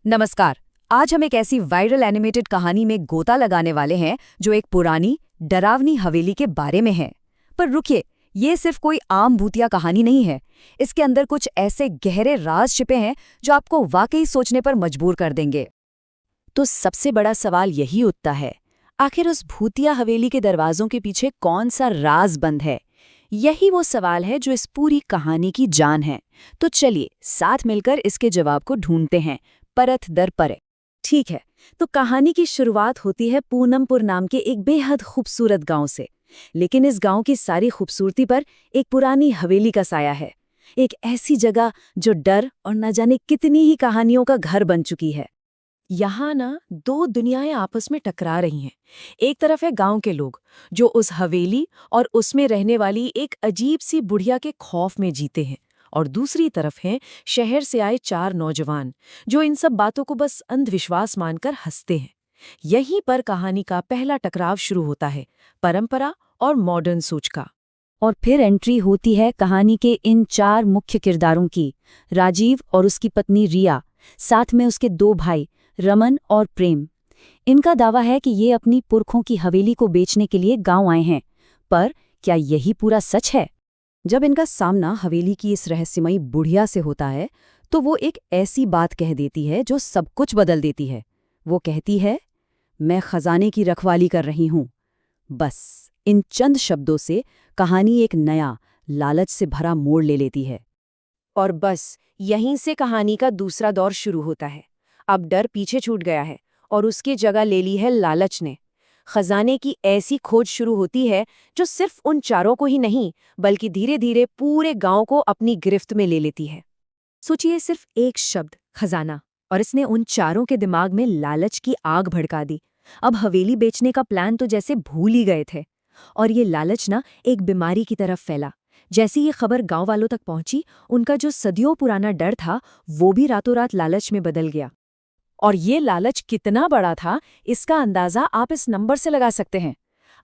नमस्कार। आज हम एक ऐसी वायरल एनिमेटेड कहानी में गोता लगाने वाले हैं जो एक पुरानी डरावनी हवेली के बारे में है। पर रुकिए, ये सिर्फ कोई आम भूतिया कहानी नहीं है। इसके अंदर कुछ ऐसे गहरे राज छिपे हैं जो आपको वाकई सोचने पर मजबूर कर देंगे। तो सबसे बड़ा सवाल यही उठता है, आखिर उस भूतिया हवेली के दरवाजों के पीछे कौन सा राज बंद है? यही वो सवाल है जो इस पूरी कहानी की जान है। तो चलिए साथ मिलकर इसके जवाब को ढूंढते हैं, परत दर परत। ठीक है, तो कहानी की शुरुआत होती है पूनमपुर नाम के एक बेहद खूबसूरत गांव से। लेकिन इस गांव की सारी खूबसूरती पर एक पुरानी हवेली का साया है। एक ऐसी जगह जो डर और न जाने कितनी ही कहानियों का घर बन चुकी है। यहाँ ना दो दुनियाएं आपस में टकरा रही हैं। एक तरफ है गांव के लोग जो उस हवेली और उसमें रहने वाली एक अजीब सी बुढ़िया के खौफ में जीते हैं, और दूसरी तरफ हैं शहर से आए चार नौजवान जो इन सब बातों को बस अंधविश्वास मानकर हंसते हैं। यहीं पर कहानी का पहला टकराव शुरू होता है, परंपरा और मॉडर्न सोच का। और फिर एंट्री होती है कहानी के इन चार मुख्य किरदारों की, राजीव और उसकी पत्नी रिया, साथ में उसके दो भाई रमन और प्रेम। इनका दावा है कि ये अपनी पुरखों की हवेली को बेचने के लिए गांव आए हैं। पर क्या यही पूरा सच है? जब इनका सामना हवेली की इस रहस्यमयी बुढ़िया से होता है तो वो एक ऐसी बात कह देती है जो सब कुछ बदल देती है। वो कहती है, मैं खजाने की रखवाली कर रही हूँ। बस इन चंद शब्दों से कहानी एक नया, लालच से भरा मोड़ ले लेती है। और बस यहीं से कहानी का दूसरा दौर शुरू होता है। अब डर पीछे छूट गया है और उसकी जगह ले ली है लालच ने। खजाने की ऐसी खोज शुरू होती है जो सिर्फ उन चारों को ही नहीं बल्कि धीरे धीरे पूरे गांव को अपनी गिरफ्त में ले लेती है। सोचिए, सिर्फ एक शब्द खजाना, और इसने उन चारों के दिमाग में लालच की आग भड़का दी। अब हवेली बेचने का प्लान तो जैसे भूल ही गए थे। और ये लालच ना एक बीमारी की तरफ फैला। जैसी ये खबर गांव वालों तक पहुंची, उनका जो सदियों पुराना डर था वो भी रातों रात लालच में बदल गया। और ये लालच कितना बड़ा था, इसका अंदाजा आप इस नंबर से लगा सकते हैं।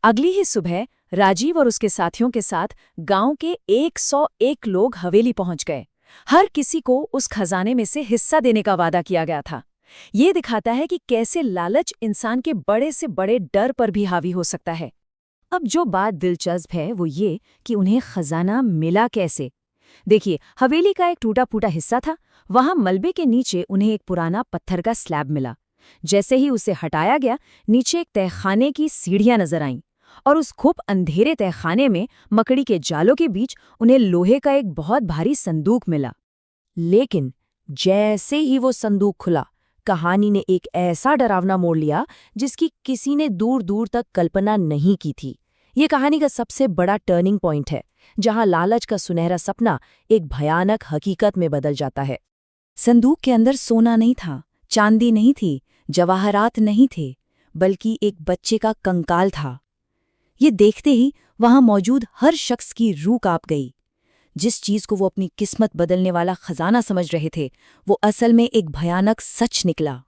अगली ही सुबह राजीव और उसके साथियों के साथ गांव के 101 लोग हवेली पहुंच गए। हर किसी को उस खजाने में से हिस्सा देने का वादा किया गया था। ये दिखाता है कि कैसे लालच इंसान के बड़े से बड़े डर पर भी हावी हो सकता है। अब जो बात दिलचस्प है वो ये कि उन्हें खजाना मिला कैसे। देखिए, हवेली का एक टूटा फूटा हिस्सा था। वहां मलबे के नीचे उन्हें एक पुराना पत्थर का स्लैब मिला। जैसे ही उसे हटाया गया, नीचे एक तहखाने की सीढ़ियां नजर आईं, और उस खूब अंधेरे तहखाने में मकड़ी के जालों के बीच उन्हें लोहे का एक बहुत भारी संदूक मिला। लेकिन जैसे ही वो संदूक खुला, कहानी ने एक ऐसा डरावना मोड़ लिया जिसकी किसी ने दूर दूर तक कल्पना नहीं की थी। ये कहानी का सबसे बड़ा टर्निंग पॉइंट है, जहां लालच का सुनहरा सपना एक भयानक हकीकत में बदल जाता है। संदूक के अंदर सोना नहीं था, चांदी नहीं थी, जवाहरात नहीं थे, बल्कि एक बच्चे का कंकाल था। ये देखते ही वहां मौजूद हर शख्स की रूह कांप गई। जिस चीज को वो अपनी किस्मत बदलने वाला खजाना समझ रहे थे, वो असल में एक भयानक सच निकला।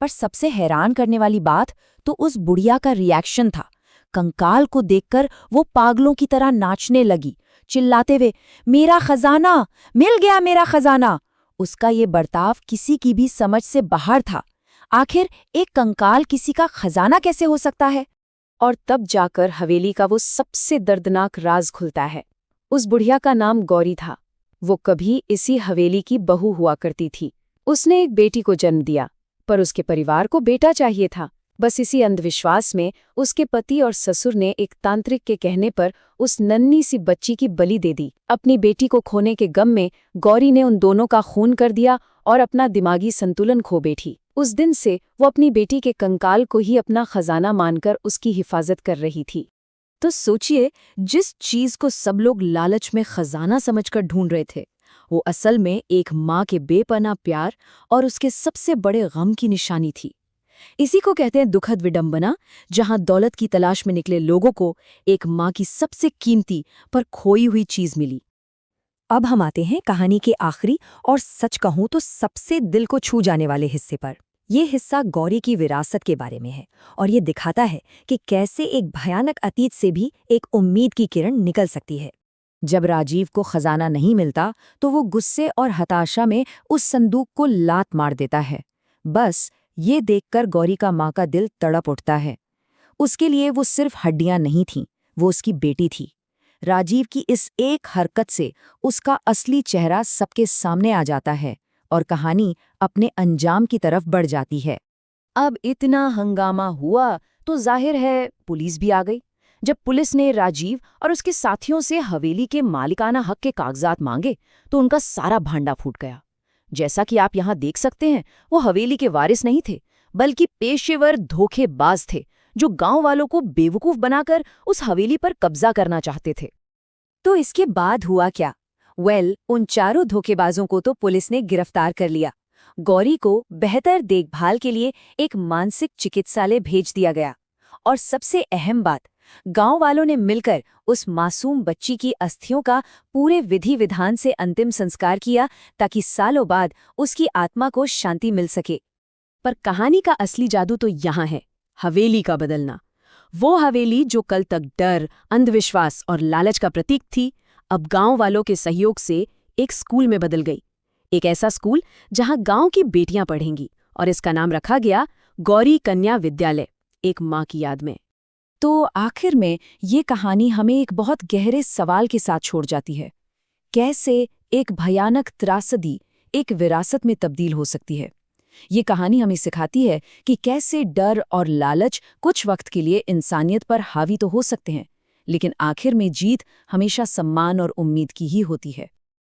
पर सबसे हैरान करने वाली बात तो उस बुढ़िया का रिएक्शन था। कंकाल को देखकर वो पागलों की तरह नाचने लगी, चिल्लाते हुए, मेरा खजाना मिल गया, मेरा खजाना। उसका ये बर्ताव किसी की भी समझ से बाहर था। आखिर एक कंकाल किसी का खजाना कैसे हो सकता है? और तब जाकर हवेली का वो सबसे दर्दनाक राज खुलता है। उस बुढ़िया का नाम गौरी था। वो कभी इसी हवेली की बहू हुआ करती थी। उसने एक बेटी को जन्म दिया, पर उसके परिवार को बेटा चाहिए था। बस इसी अंधविश्वास में उसके पति और ससुर ने एक तांत्रिक के कहने पर उस नन्ही सी बच्ची की बलि दे दी। अपनी बेटी को खोने के गम में गौरी ने उन दोनों का खून कर दिया और अपना दिमागी संतुलन खो बैठी। उस दिन से वो अपनी बेटी के कंकाल को ही अपना खजाना मानकर उसकी हिफाजत कर रही थी। तो सोचिए, जिस चीज को सब लोग लालच में खजाना समझकर ढूंढ रहे थे, वो असल में एक माँ के बेपनाह प्यार और उसके सबसे बड़े गम की निशानी थी। इसी को कहते हैं दुखद विडंबना, जहां दौलत की तलाश में निकले लोगों को एक माँ की सबसे कीमती पर खोई हुई चीज मिली। अब हम आते हैं कहानी के आखिरी और सच कहूं तो सबसे दिल को छू जाने वाले हिस्से पर। ये हिस्सा गौरी की विरासत के बारे में है, और ये दिखाता है कि कैसे एक भयानक अतीत से भी एक उम्मीद की किरण निकल सकती है। जब राजीव को खजाना नहीं मिलता तो वो गुस्से और हताशा में उस संदूक को लात मार देता है। बस ये देखकर गौरी का माँ का दिल तड़प उठता है। उसके लिए वो सिर्फ हड्डियां नहीं थीं, वो उसकी बेटी थी। राजीव की इस एक हरकत से उसका असली चेहरा सबके सामने आ जाता है और कहानी अपने अंजाम की तरफ बढ़ जाती है। अब इतना हंगामा हुआ तो जाहिर है पुलिस भी आ गई। जब पुलिस ने राजीव और उसके साथियों से हवेली के मालिकाना हक के कागजात मांगे तो उनका सारा भांडा फूट गया। जैसा कि आप यहाँ देख सकते हैं, वो हवेली के वारिस नहीं थे, बल्कि पेशेवर धोखेबाज थे जो गांव वालों को बेवकूफ बनाकर उस हवेली पर कब्जा करना चाहते थे। तो इसके बाद हुआ क्या? उन चारों धोखेबाजों को तो पुलिस ने गिरफ्तार कर लिया। गौरी को बेहतर देखभाल के लिए एक मानसिक चिकित्सालय भेज दिया गया। और सबसे अहम बात, गांव वालों ने मिलकर उस मासूम बच्ची की अस्थियों का पूरे विधि विधान से अंतिम संस्कार किया ताकि सालों बाद उसकी आत्मा को शांति मिल सके। पर कहानी का असली जादू तो यहाँ है, हवेली का बदलना। वो हवेली जो कल तक डर, अंधविश्वास और लालच का प्रतीक थी, अब गांव वालों के सहयोग से एक स्कूल में बदल गई। एक ऐसा स्कूल जहां गांव की बेटियां पढ़ेंगी, और इसका नाम रखा गया गौरी कन्या विद्यालय, एक मां की याद में। तो आखिर में ये कहानी हमें एक बहुत गहरे सवाल के साथ छोड़ जाती है। कैसे एक भयानक त्रासदी एक विरासत में तब्दील हो सकती है? ये कहानी हमें सिखाती है कि कैसे डर और लालच कुछ वक्त के लिए इंसानियत पर हावी तो हो सकते हैं, लेकिन आखिर में जीत हमेशा सम्मान और उम्मीद की ही होती है।